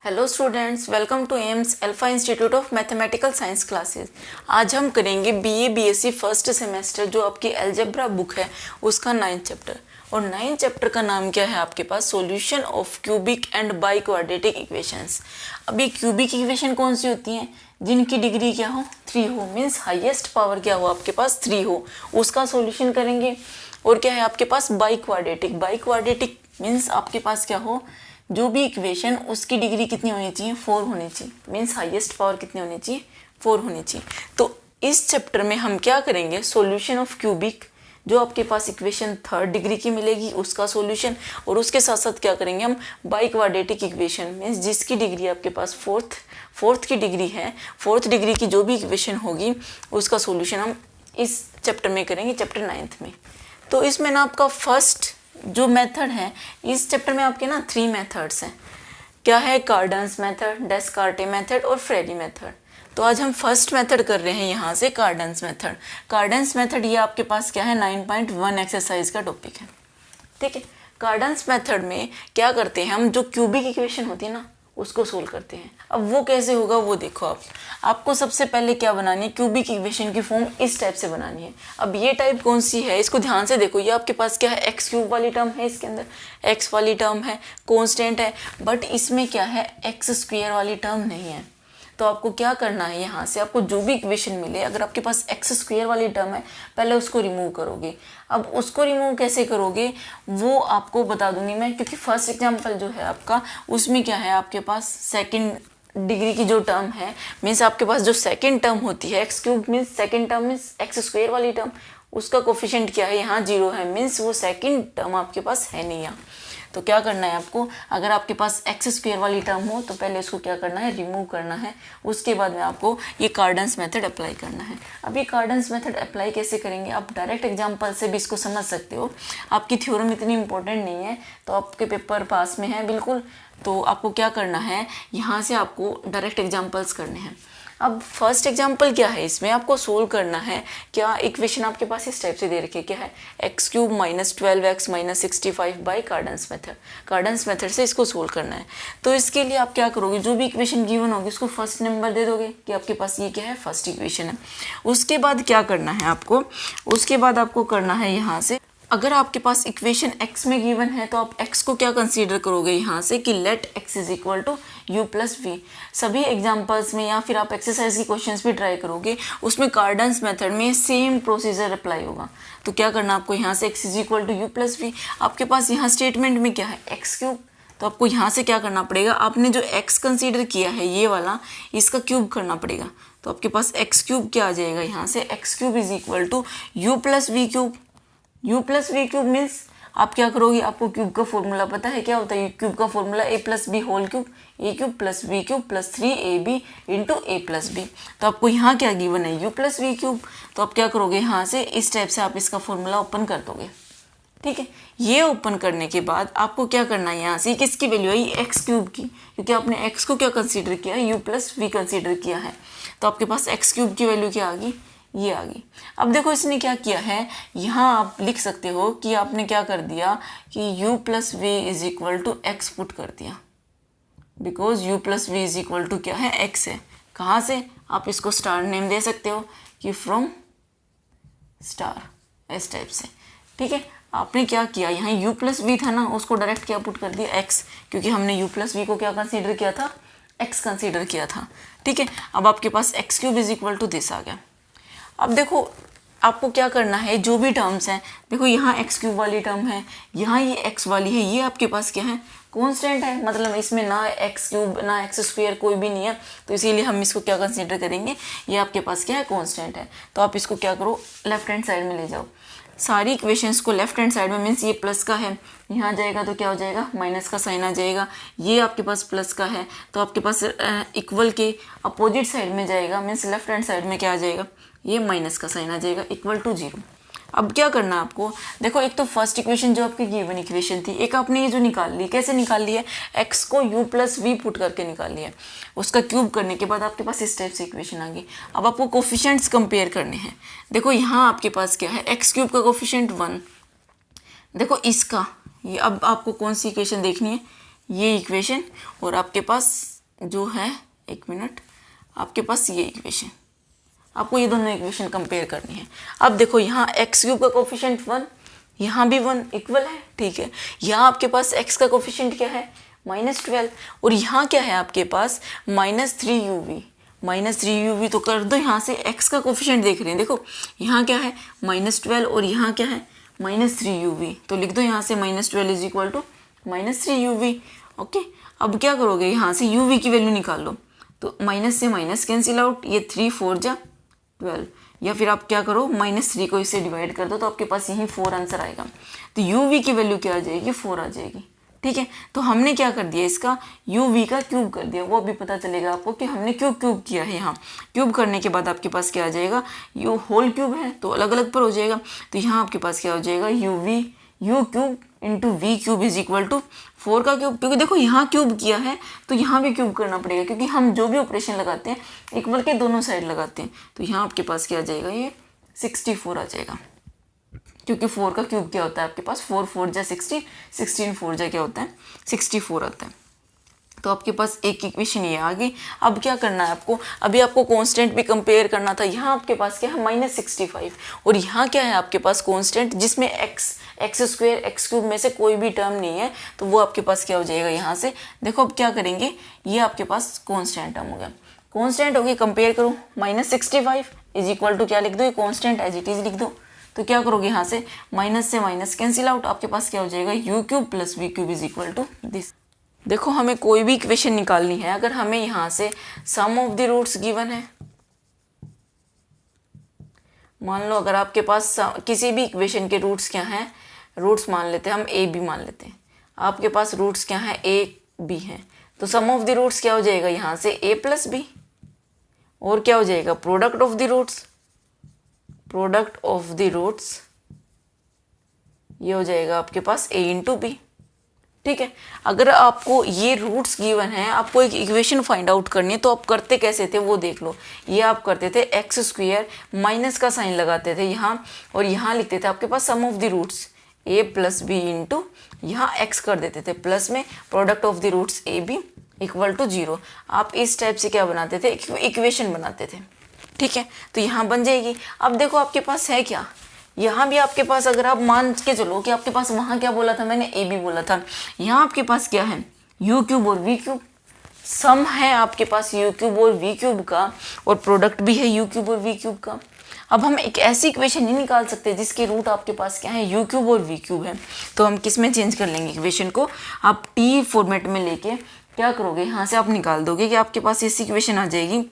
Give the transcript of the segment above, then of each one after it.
Hello students, welcome to AIMS Alpha Institute of Mathematical Science classes. आज हम करेंगे BA BSc first semester जो आपकी अलजेब्रा बुक है उसका 9th चैप्टर। और 9th चैप्टर का नाम क्या है आपके पास? Solution of cubic and biquadratic equations. अब ये क्यूबिक इक्वेशन कौन सी होती हैं? जिनकी डिग्री क्या हो? 3 हो, मीन्स हाईएस्ट पावर क्या हो आपके पास? 3 हो, उसका सॉल्यूशन करेंगे। और क्या है आपके पास? Biquadratic. Biquadratic means आपके पास क्या हो, जो भी इक्वेशन उसकी डिग्री कितनी होनी चाहिए? 4 होनी चाहिए, मीन्स हाईएस्ट पावर कितनी होनी चाहिए? 4 होनी चाहिए। तो इस चैप्टर में हम क्या करेंगे? सॉल्यूशन ऑफ क्यूबिक, जो आपके पास इक्वेशन 3rd डिग्री की मिलेगी उसका सॉल्यूशन। और उसके साथ साथ क्या करेंगे हम? बाई क्वाड्रेटिक इक्वेशन, मीन्स जिसकी डिग्री आपके पास फोर्थ की डिग्री है, 4th डिग्री की जो भी इक्वेशन होगी उसका सॉल्यूशन हम इस चैप्टर में करेंगे, चैप्टर 9th में। तो इसमें ना आपका फर्स्ट जो मेथड है इस चैप्टर में आपके ना 3 मेथड्स हैं। क्या है? कार्डन्स मेथड, डेस्कार्टे मेथड और फ्रेडी मेथड। तो आज हम फर्स्ट मेथड कर रहे हैं यहाँ से, कार्डन्स मेथड। कार्डन्स मेथड ये आपके पास क्या है? 9.1 एक्सरसाइज का टॉपिक है, ठीक है। कार्डन्स मेथड में क्या करते हैं हम? जो क्यूबिक इक्वेशन होती है ना उसको सोल्व करते हैं। अब वो कैसे होगा वो देखो आपको सबसे पहले क्या बनानी है? क्यूबिक इक्वेशन की फॉर्म इस टाइप से बनानी है। अब ये टाइप कौन सी है इसको ध्यान से देखो। ये आपके पास क्या है? एक्स क्यूब वाली टर्म है, इसके अंदर एक्स वाली टर्म है, कांस्टेंट है, बट इसमें क्या है? एक्स स्क्वायर वाली टर्म नहीं है। तो आपको क्या करना है? यहाँ से आपको जो भी इक्वेशन मिले, अगर आपके पास एक्स स्क्वायर वाली टर्म है पहले उसको रिमूव करोगे। अब उसको रिमूव कैसे करोगे वो आपको बता दूंगी मैं, क्योंकि फर्स्ट एग्जांपल जो है आपका उसमें क्या है? आपके पास सेकंड डिग्री की जो टर्म है, मीन्स आपके पास जो सेकंड टर्म होती है x cube, means second term means x square वाली टर्म, उसका कोफिशिएंट क्या है? यहाँ 0 है, मीन्स वो सेकंड टर्म आपके पास है नहीं यहाँ। तो क्या करना है आपको? अगर आपके पास एक्स स्क्वायर वाली टर्म हो तो पहले इसको क्या करना है? रिमूव करना है। उसके बाद में आपको ये कार्डन्स मेथड अप्लाई करना है। अब ये कार्डन्स मेथड अप्लाई कैसे करेंगे? आप डायरेक्ट एग्जांपल से भी इसको समझ सकते हो। आपकी थ्योरम इतनी इंपॉर्टेंट नहीं है, तो आपके पेपर पास में है बिल्कुल। तो आपको क्या करना है? यहाँ से आपको डायरेक्ट एग्जाम्पल्स करने हैं। अब फर्स्ट एग्जाम्पल क्या है? इसमें आपको सोल्व करना है। क्या इक्वेशन आपके पास इस टाइप से दे रखी है, क्या है? X cube minus 12x minus 65 by Cardan's method. Cardan's method से इसको सोल्व करना है। तो इसके लिए आप क्या करोगे? जो भी इक्वेशन गिवन होगी उसको फर्स्ट नंबर दे दोगे कि आपके पास ये क्या है? फर्स्ट इक्वेशन है। उसके बाद क्या करना है आपको? उसके बाद आपको करना है यहाँ से, अगर आपके पास इक्वेशन x में गिवन है तो आप x को क्या कंसीडर करोगे यहाँ से कि let x is equal to u plus v. सभी एग्जांपल्स में या फिर आप एक्सरसाइज की क्वेश्चंस भी ट्राई करोगे उसमें कार्डन्स मेथड में सेम प्रोसीजर अप्लाई होगा। तो क्या करना आपको? यहाँ से x is equal to u plus v. आपके पास यहाँ स्टेटमेंट में क्या है? X cube. तो आपको यहाँ से क्या करना पड़ेगा? आपने जो x कंसीडर किया है ये वाला, इसका क्यूब करना पड़ेगा। तो आपके पास एक्स क्यूब क्या आ जाएगा? यहाँ से x cube is equal to u plus v cube. u plus v cube means आप क्या करोगे? आपको क्यूब का फॉर्मूला पता है क्या होता है? क्यूब का formula a plus b whole cube, a cube plus b cube plus 3ab into a plus b. तो आपको यहाँ क्या गिवन है? u plus v cube. तो आप क्या करोगे? यहाँ से इस टाइप से आप इसका फॉर्मूला ओपन कर दोगे, ठीक है। ये ओपन करने के बाद आपको क्या करना है? यहाँ से किसकी वैल्यू आई? एक्स क्यूब की, क्योंकि आपने एक्स को क्या कंसीडर किया? u प्लस वी कंसीडर किया है। तो आपके पास एक्स क्यूब की वैल्यू क्या आ गई? ये आ गई। अब देखो इसने क्या किया है, यहाँ आप लिख सकते हो कि आपने क्या कर दिया कि u plus v is equal to x put कर दिया, because u plus v is equal to क्या है? x है। कहाँ से? आप इसको स्टार नेम दे सकते हो कि फ्रॉम स्टार, इस टाइप से, ठीक है। आपने क्या किया? यहाँ u प्लस वी था ना, उसको डायरेक्ट क्या पुट कर दिया? x, क्योंकि हमने u प्लस वी को क्या कंसीडर किया था? x कंसीडर किया था, ठीक है। अब आपके पास x cube is equal to this आ गया। अब देखो आपको क्या करना है? जो भी टर्म्स हैं, देखो यहाँ एक्स क्यूब वाली टर्म है, यहाँ ये एक्स वाली है, ये आपके पास क्या है? कांस्टेंट है, मतलब इसमें ना एक्स क्यूब ना एक्स स्क्वायर कोई भी नहीं है, तो इसीलिए हम इसको क्या कंसीडर करेंगे? ये आपके पास क्या है? कांस्टेंट है। तो आप इसको क्या करो? लेफ्ट हैंड साइड में ले जाओ। सारी इक्वेशंस को लेफ्ट हैंड साइड में, मीन्स ये प्लस का है, यहाँ जाएगा तो क्या हो जाएगा? माइनस का साइन आ जाएगा। ये आपके पास प्लस का है तो आपके पास इक्वल के अपोजिट साइड में जाएगा, मीन्स लेफ्ट हैंड साइड में क्या आ जाएगा? ये माइनस का साइन आ जाएगा, इक्वल टू 0। अब क्या करना है आपको? देखो एक तो फर्स्ट इक्वेशन जो आपकी गिवन इक्वेशन थी, एक आपने ये जो निकाल ली, कैसे निकाल ली है? एक्स को u प्लस वी पुट करके निकाल लिया, उसका क्यूब करने के बाद आपके पास इस टाइप से इक्वेशन आ गई। अब आपको कोफिशिएंट्स कंपेयर करने हैं। देखो यहाँ आपके पास क्या है? एक्स क्यूब का कोफिशिएंट 1। देखो इसका ये, अब आपको कौन सी इक्वेशन देखनी है? ये इक्वेशन, और आपके पास जो है, एक मिनट, आपके पास ये इक्वेशन, आपको ये दोनों इक्वेशन कंपेयर करनी है। अब देखो यहाँ एक्स क्यूब का कोफिशिएंट 1, यहाँ भी 1 इक्वल है, ठीक है। यहाँ आपके पास एक्स का कोफिशिएंट क्या है, -12, और यहाँ क्या है आपके पास -3uv, -3uv। तो कर दो यहाँ से, एक्स का कोफिशिएंट देख रहे हैं, देखो यहाँ क्या है -12 और यहाँ क्या है -3uv, तो लिख दो यहाँ से -12 is equal to -3uv। Okay, अब क्या करोगे, यहाँ से uv की वैल्यू निकाल लो, तो माइनस से माइनस कैंसिल आउट, ये 3 4 जा 12, या फिर आप क्या करो -3 को इससे डिवाइड कर दो, तो आपके पास यही 4 आंसर आएगा। तो uv की वैल्यू क्या आ जाएगी, 4 आ जाएगी, ठीक है। तो हमने क्या कर दिया, इसका uv का क्यूब कर दिया, वो अभी पता चलेगा आपको कि हमने क्यों क्यूब किया है। यहाँ क्यूब करने के बाद आपके पास क्या आ जाएगा, यू होल क्यूब है तो अलग अलग पर हो जाएगा, तो यहाँ आपके पास क्या हो जाएगा, u cube into v cube is equal to 4 का क्यूब, क्योंकि देखो यहाँ क्यूब किया है तो यहाँ भी क्यूब करना पड़ेगा, क्योंकि हम जो भी ऑपरेशन लगाते हैं इक्वल के दोनों साइड लगाते हैं। तो यहाँ आपके पास क्या आ जाएगा, ये 64 आ जाएगा, क्योंकि 4 का क्यूब क्या होता है आपके पास, 4 4 जा 60, 16 4 जा क्या होता है 64 आता है। तो आपके पास एक इक्वेशन ये आ गई। अब क्या करना है आपको, अभी आपको कांस्टेंट भी कंपेयर करना था। यहाँ आपके पास क्या है -65, और यहाँ क्या है आपके पास कांस्टेंट जिसमें एक्स स्क्वायर एक्स क्यूब में से कोई भी टर्म नहीं है, तो वो आपके पास क्या हो जाएगा, यहाँ से देखो अब क्या करेंगे, ये आपके पास कांस्टेंट टर्म हो गया, कांस्टेंट हो गई, कंपेयर करो, -65 इज इक्वल टू क्या लिख दो, ये कांस्टेंट एज इट इज लिख दो। तो क्या करोगे, यहाँ से माइनस से माइनस कैंसिल आउट, आपके पास क्या हो जाएगा, u cube plus v cube is equal to this. देखो हमें कोई भी इक्वेशन निकालनी है, अगर हमें यहाँ से सम ऑफ द रूट्स गिवन है, मान लो अगर आपके पास किसी भी इक्वेशन के रूट्स क्या हैं, रूट्स मान लेते हैं हम a b मान लेते हैं, आपके पास रूट्स क्या हैं a b हैं, तो सम ऑफ द रूट्स क्या हो जाएगा, यहाँ से a प्लस b, और क्या हो जाएगा product of the roots, product of the roots ये हो जाएगा आपके पास a इंटू बी, ठीक है। अगर आपको ये रूट्स गिवन है, आपको एक इक्वेशन फाइंड आउट करनी है, तो आप करते कैसे थे वो देख लो। ये आप करते थे एक्स स्क्वायर माइनस का साइन लगाते थे यहाँ, और यहाँ लिखते थे आपके पास sum of the roots a plus b into यहाँ x कर देते थे प्लस में product of the roots a b equal to 0। आप इस टाइप से क्या बनाते थे, इक्वेशन बनाते थे, ठीक है। तो यहाँ बन जाएगी। अब देखो आपके पास है क्या, यहाँ भी आपके पास अगर आप मान के चलो कि आपके पास वहाँ क्या बोला था मैंने, ए बी बोला था, यहाँ आपके पास क्या है यू क्यूब और वी क्यूब, सम है आपके पास यू क्यूब और वी क्यूब का, और प्रोडक्ट भी है यू क्यूब और वी क्यूब का। अब हम एक ऐसी इक्वेशन नहीं निकाल सकते जिसके रूट आपके पास क्या है यू क्यूब और वी क्यूब है, तो हम किस में चेंज कर लेंगे इक्वेशन को, आप टी फॉर्मेट में लेके क्या करोगे, यहाँ से आप निकाल दोगे कि आपके पास ऐसी इक्वेशन आ जाएगी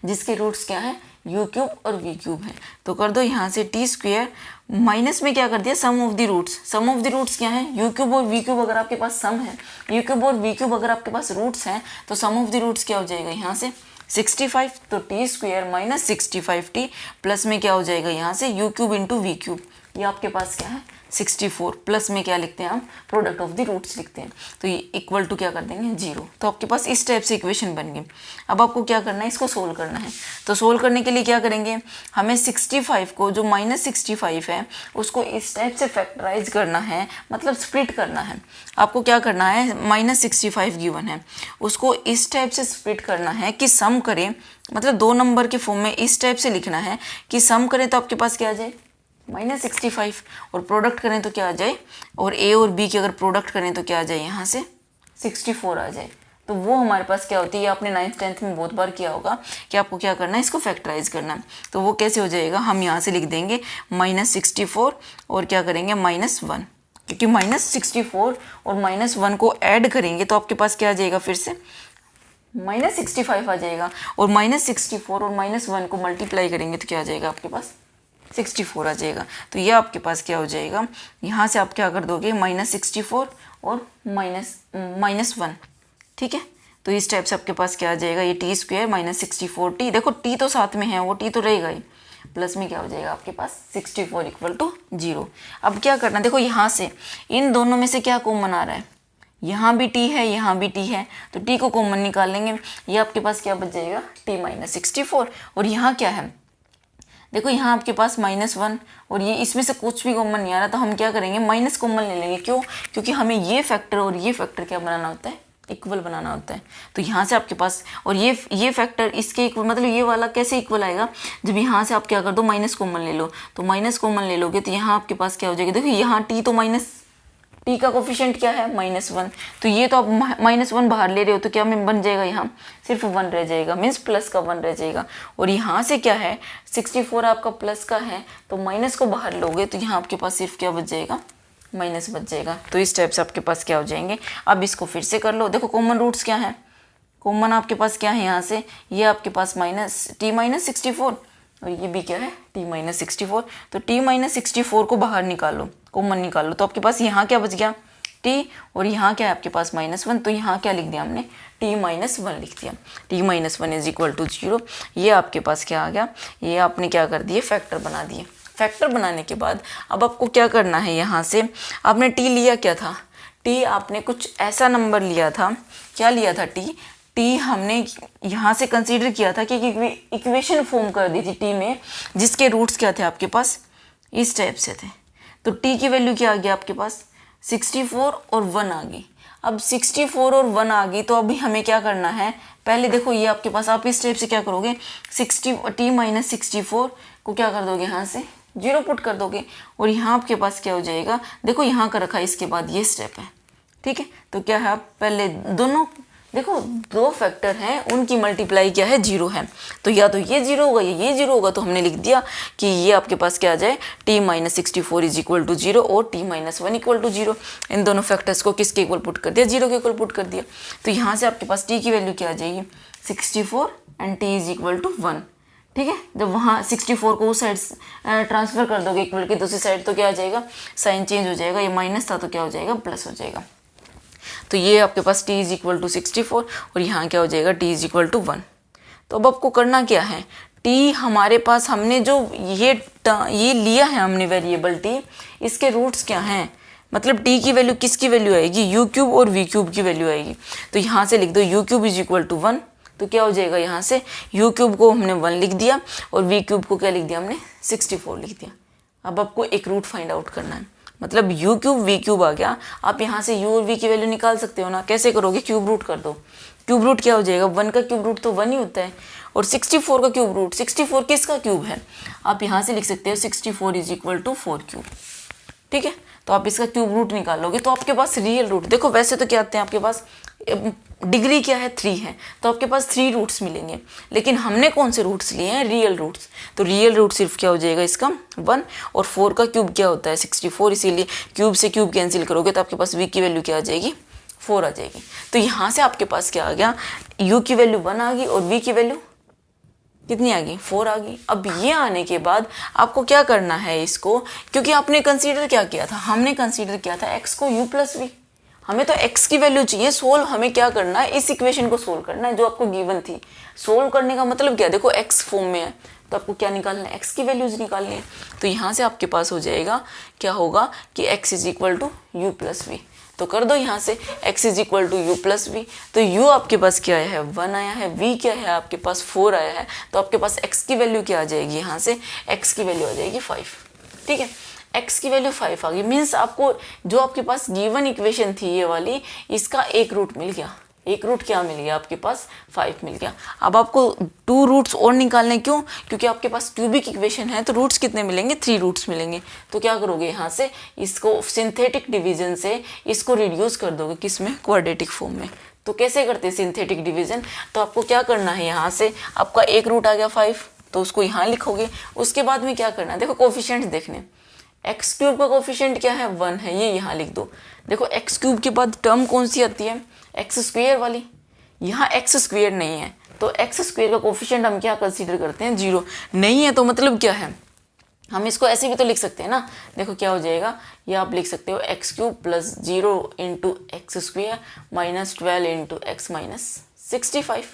जिसके रूट्स क्या है यू क्यूब और वी क्यूब है। तो कर दो यहाँ से टी स्क्वायर माइनस में क्या कर दिया sum of the roots, sum of the roots क्या है यू क्यूब और वी क्यूब, अगर आपके पास सम है यू क्यूब और वी क्यूब अगर आपके पास रूट्स हैं तो सम ऑफ द रूट्स क्या हो जाएगा यहाँ से 65, तो T square minus 65t plus में क्या हो जाएगा यहाँ से u cube into v cube, ये आपके पास क्या है 64 प्लस में क्या लिखते हैं हम प्रोडक्ट ऑफ द रूट्स लिखते हैं, तो ये इक्वल टू क्या कर देंगे 0। तो आपके पास इस टाइप से इक्वेशन बन गई। अब आपको क्या करना है, इसको सोल्व करना है। तो सोल्व करने के लिए क्या करेंगे, हमें 65 को जो -65 है उसको इस टाइप से फैक्टराइज करना है, मतलब स्प्लिट करना है। आपको क्या करना है, -65 गिवन है उसको इस टाइप से स्प्लिट करना है कि सम करें, मतलब 2 नंबर के फॉर्म में इस टाइप से लिखना है कि सम करें तो आपके पास क्या आ जाए -65, और प्रोडक्ट करें तो क्या आ जाए, और a और b की अगर प्रोडक्ट करें तो क्या आ जाए यहाँ से 64 आ जाए। तो वो हमारे पास क्या होती है, आपने 9th 10th में बहुत बार किया होगा कि आपको क्या करना है, इसको फैक्टराइज करना है। तो वो कैसे हो जाएगा, हम यहाँ से लिख देंगे -64 और क्या करेंगे -1, क्योंकि -64 और -1 को ऐड करेंगे तो आपके पास क्या आ जाएगा, फिर से -65 आ जाएगा, और -64 और -1 को मल्टीप्लाई करेंगे तो क्या आ जाएगा आपके पास 64 आ जाएगा। तो ये आपके पास क्या हो जाएगा, यहाँ से आप क्या कर दोगे -64 और -1, ठीक है। तो इस टाइप से आपके पास क्या आ जाएगा, ये टी स्क्वायर -64t, देखो टी तो साथ में है वो टी तो रहेगा ही, प्लस में क्या हो जाएगा आपके पास 64 इक्वल टू 0। अब क्या करना, देखो यहाँ से इन दोनों में से क्या कॉमन आ रहा है, यहाँ भी t है यहाँ भी t है, तो t को कॉमन निकाल लेंगे, ये आपके पास क्या बच जाएगा t -64, और यहाँ क्या है देखो यहाँ आपके पास -1 और ये इसमें से कुछ भी कॉमन नहीं आ रहा, तो हम क्या करेंगे माइनस कॉमन ले लेंगे। क्यों, क्योंकि हमें ये फैक्टर और ये फैक्टर क्या बनाना होता है इक्वल बनाना होता है। तो यहाँ से आपके पास, और ये फैक्टर इसके इक्वल, मतलब ये वाला कैसे इक्वल आएगा, जब यहाँ से आप क्या कर दो माइनस कॉमन ले लो, तो माइनस कॉमन ले लोगे तो यहाँ आपके पास क्या हो जाएगा, देखो यहाँ टी तो माइनस, टी का कोफिशिएंट क्या है -1, तो ये तो आप -1 बाहर ले रहे हो तो क्या में बन जाएगा, यहाँ सिर्फ 1 रह जाएगा, मीन्स प्लस का 1 रह जाएगा। और यहाँ से क्या है 64 आपका प्लस का है, तो माइनस को बाहर लोगे तो यहाँ आपके पास सिर्फ क्या बच जाएगा, माइनस बच जाएगा। तो इस टाइप से आपके पास क्या हो जाएंगे। अब इसको फिर से कर लो, देखो कॉमन रूट्स क्या है, कॉमन आपके पास क्या है, यहाँ से ये आपके पास -64 और ये भी क्या है t-64, तो t-64 को बाहर निकालो, कॉमन निकालो, तो आपके पास यहाँ क्या बच गया t, और यहाँ क्या है आपके पास -1, तो यहाँ क्या लिख दिया हमने t-1 लिख दिया, t-1 इज इक्वल टू 0। ये आपके पास क्या आ गया, ये आपने क्या कर दिए फैक्टर बना दिए। फैक्टर बनाने के बाद अब आपको क्या करना है, यहाँ से आपने t लिया क्या था, t आपने कुछ ऐसा नंबर लिया था, क्या लिया था t हमने यहाँ से कंसीडर किया था कि इक्वेशन फॉर्म कर दी थी t में, जिसके रूट्स क्या थे आपके पास इस टाइप से थे। तो t की वैल्यू क्या आ गया आपके पास 64 और 1 आ गई। अब 64 और 1 आ गई, तो अभी हमें क्या करना है, पहले देखो ये आपके पास, आप इस टाइप से क्या करोगे, t-64 को क्या कर दोगे, यहाँ से 0 पुट कर दोगे, और यहाँ आपके पास क्या हो जाएगा, देखो यहाँ का रखा, इसके बाद ये स्टेप है, ठीक है। तो क्या है, आप पहले दोनों देखो, दो फैक्टर हैं उनकी मल्टीप्लाई क्या है 0 है, तो या तो ये 0 होगा या ये 0 होगा, तो हमने लिख दिया कि ये आपके पास क्या आ जाए t-64 इज इक्वल टू 0 और t-1 इक्वल टू 0। इन दोनों फैक्टर्स को किसके इक्वल पुट कर दिया, 0 के इक्वल पुट कर दिया। तो यहाँ से आपके पास t की वैल्यू क्या आ जाएगी 64 and t is equal to 1, ठीक है। जब वहाँ 64 को उस साइड ट्रांसफर कर दोगे इक्वल की दूसरी साइड, तो क्या आ जाएगा, साइन चेंज हो जाएगा, ये माइनस था तो क्या हो जाएगा, प्लस हो जाएगा। तो ये आपके पास t इज इक्वल टू 64 और यहाँ क्या हो जाएगा t इज इक्वल टू 1। तो अब आपको करना क्या है, t हमारे पास हमने जो ये लिया है हमने वेरिएबल t, इसके रूट्स क्या हैं, मतलब t की वैल्यू किसकी वैल्यू आएगी, u क्यूब और v क्यूब की वैल्यू आएगी। तो यहाँ से लिख दो u cube is equal to 1, तो क्या हो जाएगा, यहाँ से u क्यूब को हमने 1 लिख दिया और v क्यूब को क्या लिख दिया हमने 64 लिख दिया। अब आपको एक रूट फाइंड आउट करना है, मतलब u क्यूब v क्यूब आ गया। आप यहाँ से u और v की वैल्यू निकाल सकते हो ना, कैसे करोगे, क्यूब रूट कर दो। क्यूब रूट क्या हो जाएगा, 1 का क्यूब रूट तो 1 ही होता है, और 64 का क्यूब रूट, 64 किसका क्यूब है, आप यहाँ से लिख सकते हो 64 इज इक्वल टू 4 क्यूब, ठीक है। तो आप इसका क्यूब रूट निकालोगे तो आपके पास रियल रूट, देखो वैसे तो क्या आते हैं आपके पास, डिग्री क्या है 3 है, तो आपके पास 3 रूट्स मिलेंगे, लेकिन हमने कौन से रूट्स लिए हैं, रियल रूट्स। तो रियल रूट सिर्फ क्या हो जाएगा इसका 1, और 4 का क्यूब क्या होता है 64, इसीलिए क्यूब से क्यूब कैंसिल करोगे तो आपके पास v की वैल्यू क्या आ जाएगी 4 आ जाएगी। तो यहाँ से आपके पास क्या आ गया, u की वैल्यू 1 आ गई और v की वैल्यू कितनी आ गई 4 आ गई। अब ये आने के बाद आपको क्या करना है इसको, क्योंकि आपने कंसीडर क्या किया था, हमने कंसीडर किया था x को u प्लस v, हमें तो x की वैल्यू चाहिए, सोल्व हमें क्या करना है, इस इक्वेशन को सोल्व करना है जो आपको गिवन थी। सोल्व करने का मतलब क्या, देखो x फॉर्म में है तो आपको क्या निकालना है, x की वैल्यूज निकालनी है। तो यहाँ से आपके पास हो जाएगा, क्या होगा कि x is equal to u plus v, तो कर दो यहाँ से x is equal to u plus v. तो u आपके पास क्या आया है 1 आया है, v क्या है आपके पास 4 आया है, तो आपके पास x की वैल्यू क्या आ जाएगी, यहाँ से x की वैल्यू आ जाएगी 5, ठीक है। x की वैल्यू 5 आ गई, मीन्स आपको जो आपके पास गिवन इक्वेशन थी ये वाली, इसका एक रूट मिल गया। एक रूट क्या मिल गया आपके पास 5 मिल गया। अब आपको 2 रूट्स और निकालने, क्यों, क्योंकि आपके पास क्यूबिक इक्वेशन है तो रूट्स कितने मिलेंगे 3 रूट्स मिलेंगे। तो क्या करोगे यहाँ से इसको सिंथेटिक डिवीजन से इसको रिड्यूस कर दोगे, किस में, क्वाड्रेटिक फॉर्म में। तो कैसे करते हैं सिंथेटिक डिवीजन, तो आपको क्या करना है, यहाँ से आपका एक रूट आ गया 5 तो उसको यहाँ लिखोगे। उसके बाद में क्या करना है, देखो कोफिशिएंट देखने, एक्स क्यूब का कोफिशिएंट क्या है 1 है, ये यहाँ लिख दो। देखो एक्स क्यूब के बाद टर्म कौन सी आती है, एक्स स्क्वेयर वाली, यहाँ एक्स स्क्वेयर नहीं है तो एक्स स्क्वेयर का कोफिशिएंट हम क्या कंसीडर करते हैं 0 नहीं है। तो मतलब क्या है, हम इसको ऐसे भी तो लिख सकते हैं ना, देखो क्या हो जाएगा, ये आप लिख सकते हो x cube plus 0 into x square minus 12 into x minus 65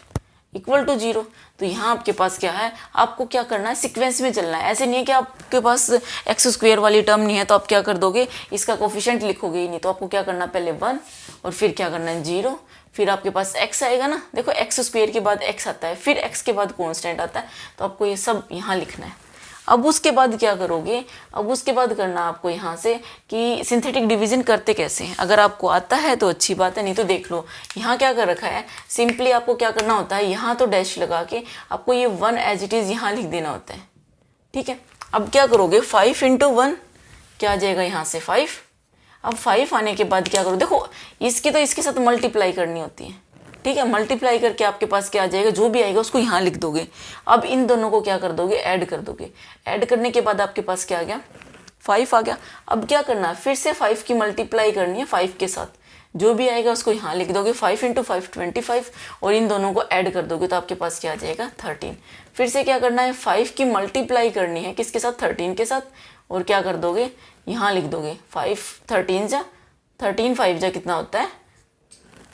equal to 0। तो यहाँ आपके पास क्या है, आपको क्या करना है, सीक्वेंस में चलना है। ऐसे नहीं है कि आपके पास एक्स स्क्वेयर वाली टर्म नहीं है तो आप क्या कर दोगे, इसका कोफिशिएंट लिखोगे ही नहीं। तो आपको क्या करना है, पहले 1 और फिर क्या करना है 0, फिर आपके पास x आएगा ना, देखो एक्स स्क्वेयर के बाद x आता है, फिर x के बाद कॉन्स्टेंट आता है, तो आपको ये सब यहाँ लिखना है। अब उसके बाद क्या करोगे, अब उसके बाद करना आपको यहाँ से कि सिंथेटिक डिवीजन करते कैसे हैं। अगर आपको आता है तो अच्छी बात है, नहीं तो देख लो यहाँ क्या कर रखा है। सिंपली आपको क्या करना होता है, यहाँ तो डैश लगा के आपको ये 1 एज इट इज़ यहाँ लिख देना होता है, ठीक है। अब क्या करोगे, 5 × 1 क्या आ जाएगा यहाँ से 5। अब 5 आने के बाद क्या करो, देखो इसकी तो इसके साथ मल्टीप्लाई करनी होती है, ठीक है। मल्टीप्लाई करके आपके पास क्या आ जाएगा, जो भी आएगा उसको यहाँ लिख दोगे। अब इन दोनों को क्या कर दोगे, ऐड कर दोगे। ऐड करने के बाद आपके पास क्या आ गया, 5 आ गया। अब क्या करना है, फिर से 5 की मल्टीप्लाई करनी है 5 के साथ, जो भी आएगा उसको यहाँ लिख दोगे। 5 × 5 25 और इन दोनों को ऐड कर दोगे तो आपके पास क्या आ जाएगा 13। फिर से क्या करना है, 5 की मल्टीप्लाई करनी है किसके साथ, 13 के साथ, और क्या कर दोगे, यहाँ लिख दोगे 5 13 जा 13 5 जा कितना होता है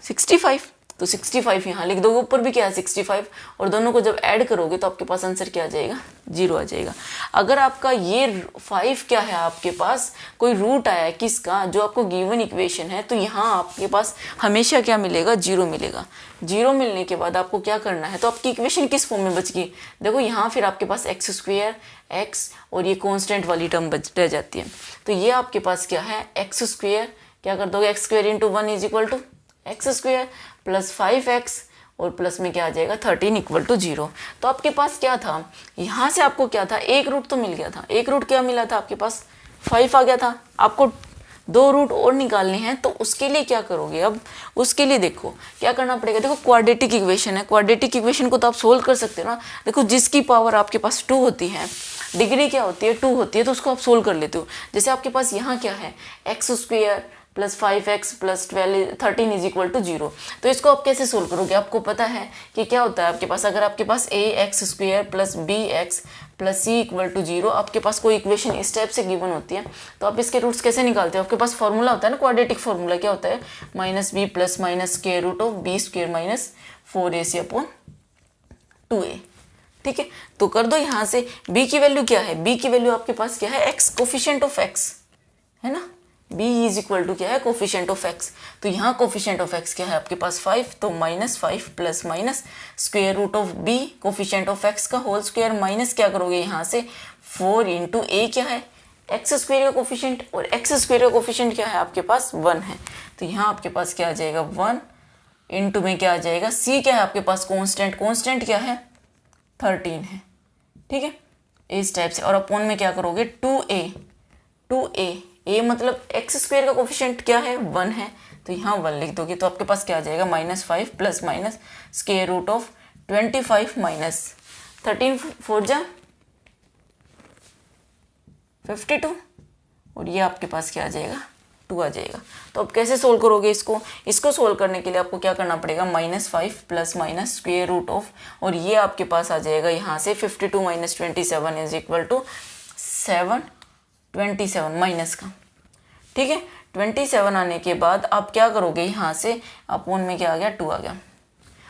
65, तो 65 यहाँ लिख दोगे। ऊपर भी क्या है 65, और दोनों को जब ऐड करोगे तो आपके पास आंसर क्या आ जाएगा, 0 आ जाएगा। अगर आपका ये 5 क्या है, आपके पास कोई रूट आया है किसका, जो आपको गिवन इक्वेशन है, तो यहाँ आपके पास हमेशा क्या मिलेगा, 0 मिलेगा। 0 मिलने के बाद आपको क्या करना है, तो आपकी इक्वेशन किस फॉर्म में बच गई, देखो यहाँ फिर आपके पास x² x और ये कॉन्स्टेंट वाली टर्म रह जाती है। तो ये आपके पास क्या है x² क्या कर दोगे, x² × 1 = x² + 5x और प्लस में क्या आ जाएगा 13 = 0। तो आपके पास क्या था, यहाँ से आपको क्या था, एक रूट तो मिल गया था। एक रूट क्या मिला था आपके पास, 5 आ गया था। आपको 2 रूट और निकालने हैं, तो उसके लिए क्या करोगे, अब उसके लिए देखो क्या करना पड़ेगा। देखो क्वाड्रेटिक इक्वेशन है, क्वाड्रेटिक इक्वेशन को तो आप सोल्व कर सकते हो ना। देखो जिसकी पावर आपके पास 2 होती है, डिग्री क्या होती है 2 होती है, तो उसको आप सोल्व कर लेते हो। जैसे आपके पास यहाँ क्या है, x² + 5x + 13 = 0। तो इसको आप कैसे सोल्व करोगे, आपको पता है कि क्या होता है आपके पास, अगर आपके पास ax² + bx + c = 0 आपके पास कोई इक्वेशन इस टाइप से गिवन होती है, तो आप इसके रूट्स कैसे निकालते हो। आपके पास फॉर्मूला होता है ना, क्वाड्रेटिक फॉर्मूला क्या होता है, -b + (b² - 4ac/2a, ठीक है। तो कर दो यहाँ से, b की वैल्यू क्या है, b की वैल्यू आपके पास क्या है, x कोफिशिएंट ऑफ x है ना। b = क्या है, कोफिशिएंट ऑफ x। तो यहाँ कोफिशिएंट ऑफ x क्या है आपके पास 5, तो -5 + (b कोफिशिएंट ऑफ x का होल स्क्वायर माइनस क्या करोगे यहाँ से 4 × a क्या है x² का कोफिशिएंट, और x² का कोफिशिएंट क्या है आपके पास 1 है। तो यहाँ आपके पास क्या आ जाएगा 1 × में क्या आ जाएगा, c क्या है आपके पास कांस्टेंट, कांस्टेंट क्या है 13 है, ठीक है। इस टाइप से, और अपॉन में क्या करोगे 2a a मतलब x² का कोफिशिएंट क्या है 1 है, तो यहाँ 1 लिख दोगे। तो आपके पास क्या आ जाएगा -5 ± (25 - 13 4 जा 52), और ये आपके पास क्या आ जाएगा 2 आ जाएगा। तो अब कैसे सोल्व करोगे इसको, इसको सोल्व करने के लिए आपको क्या करना पड़ेगा, -5 ± और ये आपके पास आ जाएगा यहाँ से 52 - 27 = 7 27 माइनस का, ठीक है। 27 आने के बाद आप क्या करोगे, यहाँ से अपॉन में क्या आ गया 2 आ गया।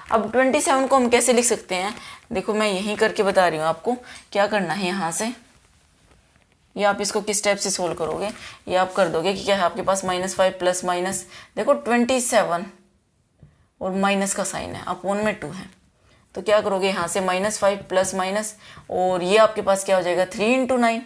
अब 27 को हम कैसे लिख सकते हैं, देखो मैं यहीं करके बता रही हूँ आपको क्या करना है। यहाँ से ये आप इसको किस टाइप से सोल्व करोगे, ये आप कर दोगे कि क्या है आपके पास -5 प्लस माइनस, देखो 27 और माइनस का साइन है, अपॉन में 2 है। तो क्या करोगे यहाँ से -5 प्लस माइनस, और ये आपके पास क्या हो जाएगा 3 × 9,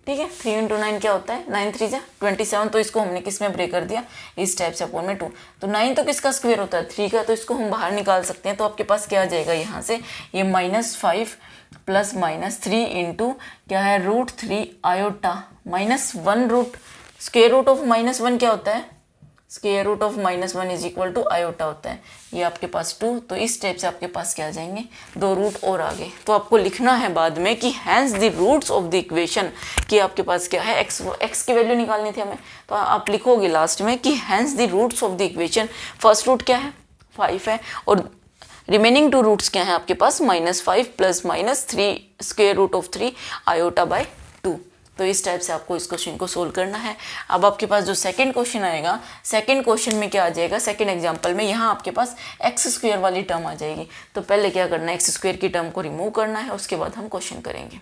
ठीक है। 3 × 9 क्या होता है 9 3 जा 27, तो इसको हमने किस में ब्रेक कर दिया इस टाइप से, अपॉन में 2। तो 9 तो किसका स्क्वायर होता है 3 का, तो इसको हम बाहर निकाल सकते हैं। तो आपके पास क्या आ जाएगा यहाँ से, ये -5 प्लस -3 इंटू क्या है √3 iota -1 root square root of -1 क्या होता है, स्क्वायर रूट ऑफ -1 = आयोटा होता है। ये आपके पास 2, तो इस टाइप से आपके पास क्या आ जाएंगे 2 रूट और आगे। तो आपको लिखना है बाद में कि hence the roots of the equation, कि आपके पास क्या है x की वैल्यू निकालनी थी हमें, तो आप लिखोगे लास्ट में कि hence the roots of the equation. First root क्या है 5 है, और रिमेनिंग 2 रूट्स क्या है आपके पास -5 plus -3 square root of 3 iota by 2। तो इस टाइप से आपको इस क्वेश्चन को सोल्व करना है। अब आपके पास जो सेकंड क्वेश्चन आएगा, सेकंड क्वेश्चन में क्या आ जाएगा, सेकंड एग्जांपल में यहाँ आपके पास x² वाली टर्म आ जाएगी। तो पहले क्या करना है, x² की टर्म को रिमूव करना है, उसके बाद हम क्वेश्चन करेंगे।